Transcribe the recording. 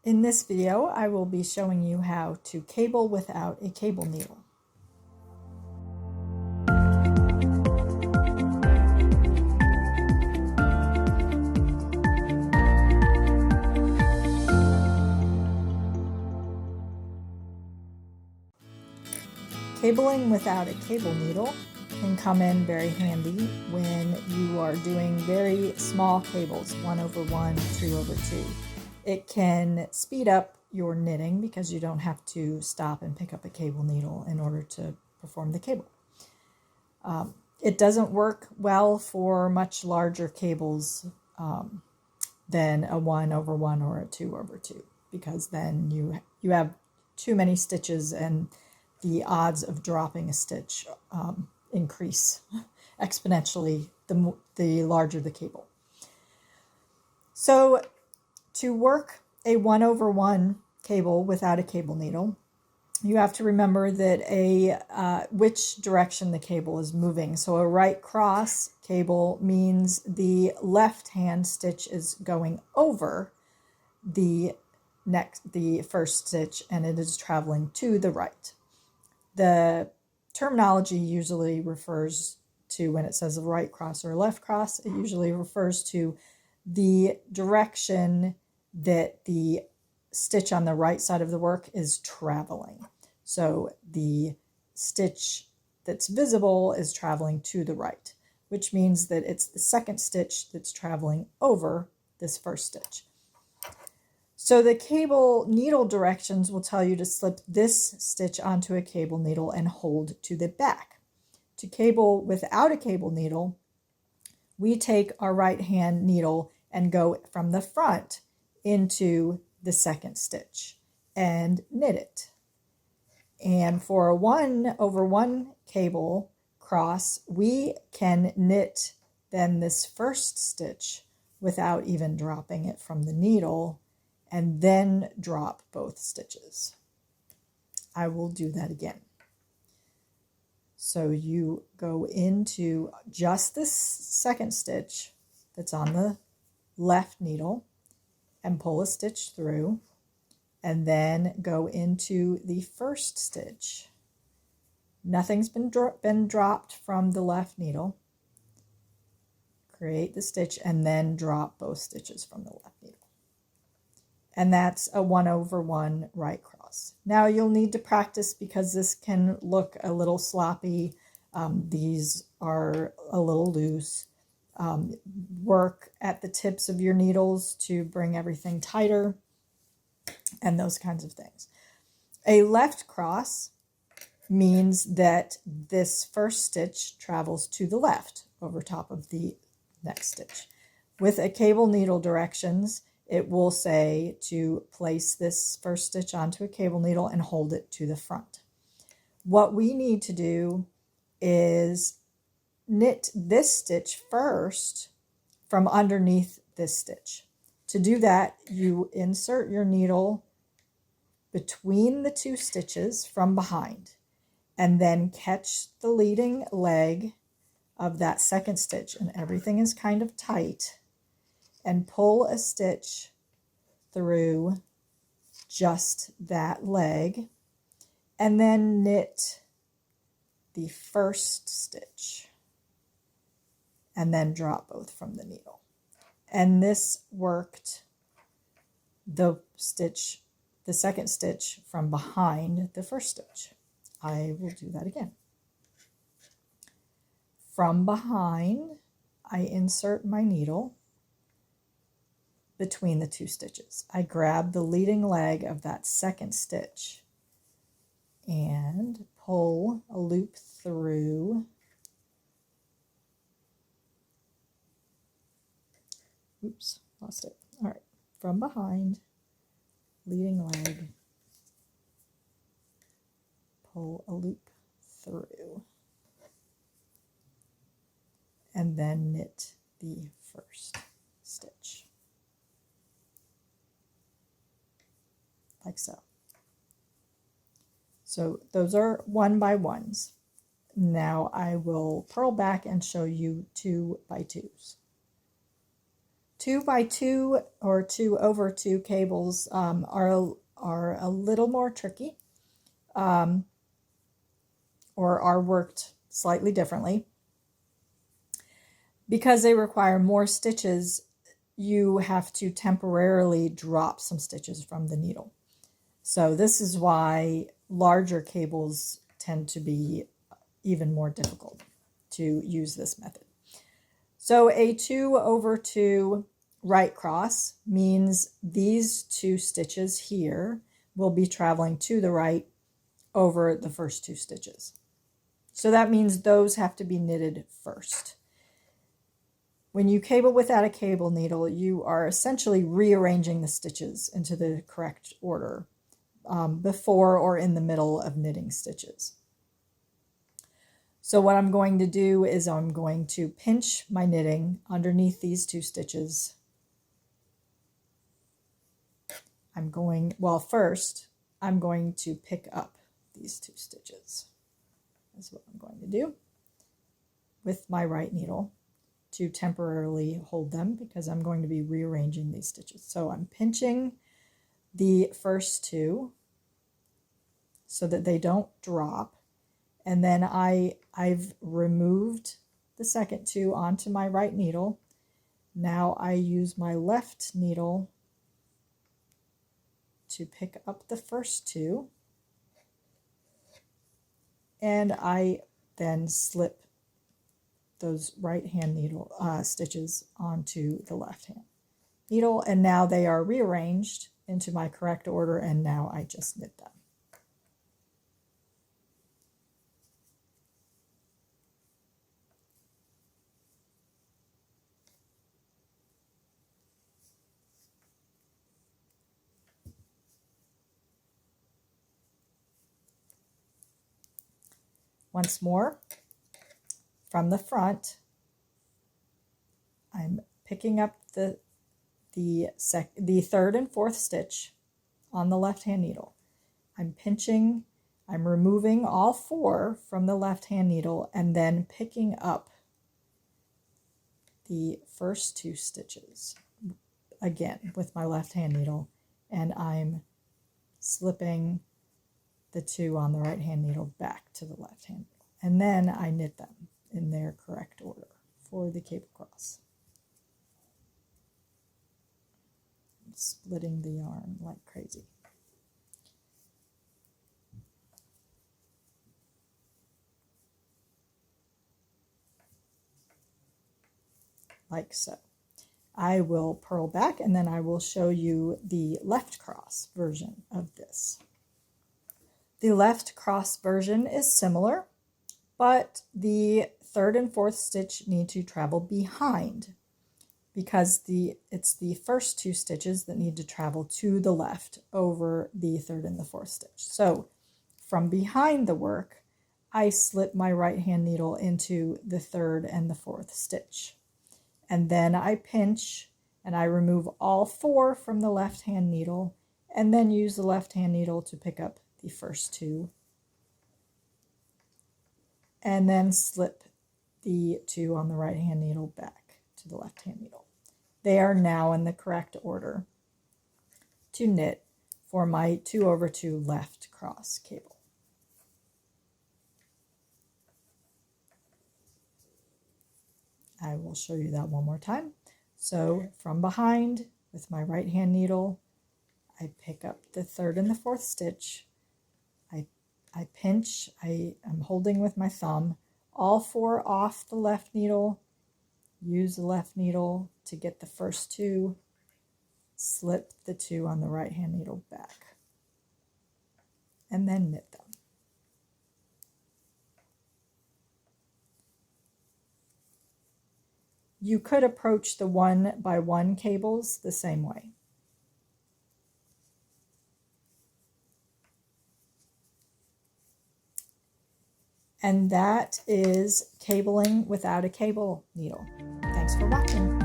In this video, I will be showing you how to cable without a cable needle. Cabling without a cable needle can come in very handy when you are doing very small cables, 1/1, 2/2. It can speed up your knitting because you don't have to stop and pick up a cable needle in order to perform the cable. It doesn't work well for much larger cables than a 1/1 or a 2/2 because then you have too many stitches and the odds of dropping a stitch increase exponentially the larger the cable. So to work a 1/1 cable without a cable needle, you have to remember that which direction the cable is moving. So a right cross cable means the left hand stitch is going over the first stitch and it is traveling to the right. The terminology usually refers to, when it says a right cross or a left cross, it usually refers to the direction that the stitch on the right side of the work is traveling. So the stitch that's visible is traveling to the right, which means that it's the second stitch that's traveling over this first stitch. So the cable needle directions will tell you to slip this stitch onto a cable needle and hold to the back. To cable without a cable needle, we take our right hand needle and go from the front into the second stitch and knit it. And for a 1/1 cable cross, we can knit then this first stitch without even dropping it from the needle, and then drop both stitches. I will do that again. So you go into just this second stitch that's on the left needle and pull a stitch through, and then go into the first stitch. Nothing's been dropped from the left needle. Create the stitch and then drop both stitches from the left needle. And that's a 1/1 right cross. Now you'll need to practice because this can look a little sloppy. These are a little loose. Work at the tips of your needles to bring everything tighter and those kinds of things. A left cross means that this first stitch travels to the left over top of the next stitch. With a cable needle directions, it will say to place this first stitch onto a cable needle and hold it to the front. What we need to do is knit this stitch first from underneath this stitch. To do that, you insert your needle between the two stitches from behind and then catch the leading leg of that second stitch, and everything is kind of tight, and pull a stitch through just that leg, and then knit the first stitch, and then drop both from the needle. And this worked the second stitch from behind the first stitch. I will do that again. From behind, I insert my needle between the two stitches. I grab the leading leg of that second stitch and pull a loop through. Oops, lost it. All right, from behind, leading leg, pull a loop through, and then knit the first stitch. Like so. So those are 1x1s. Now I will purl back and show you 2x2s. 2x2 or 2/2 cables are a little more tricky, or are worked slightly differently. Because they require more stitches, you have to temporarily drop some stitches from the needle. So this is why larger cables tend to be even more difficult to use this method. So a 2/2 right cross means these 2 stitches here will be traveling to the right over the first 2 stitches. So that means those have to be knitted first. When you cable without a cable needle, you are essentially rearranging the stitches into the correct order before or in the middle of knitting stitches. So what I'm going to do is I'm going to pinch my knitting underneath these 2 stitches. First, I'm going to pick up these 2 stitches. That's what I'm going to do with my right needle to temporarily hold them, because I'm going to be rearranging these stitches. So I'm pinching the first 2 so that they don't drop, and then I've removed the second 2 onto my right needle. Now I use my left needle to pick up the first 2, and I then slip those right hand needle stitches onto the left hand needle, and now they are rearranged into my correct order, and now I just knit them. Once more, from the front, I'm picking up the 3rd and 4th stitch on the left hand needle. I'm pinching, I'm removing all 4 from the left hand needle, and then picking up the first 2 stitches again with my left hand needle, and I'm slipping the 2 on the right hand needle back to the left hand needle, and then I knit them in their correct order for the cable cross. I'm splitting the yarn like crazy. Like so. I will purl back, and then I will show you the left cross version of this. The left cross version is similar, but the 3rd and 4th stitch need to travel behind, because it's the first 2 stitches that need to travel to the left over the 3rd and the 4th stitch. So from behind the work, I slip my right hand needle into the 3rd and the 4th stitch, and then I pinch and I remove all 4 from the left hand needle, and then use the left hand needle to pick up the first 2, and then slip the 2 on the right hand needle back to the left hand needle. They are now in the correct order to knit for my 2/2 left cross cable. I will show you that one more time. So from behind with my right hand needle, I pick up the 3rd and the 4th stitch. I pinch, I'm holding with my thumb, all 4 off the left needle, use the left needle to get the first 2, slip the 2 on the right hand needle back, and then knit them. You could approach the 1x1 cables the same way. And that is cabling without a cable needle. Thanks for watching.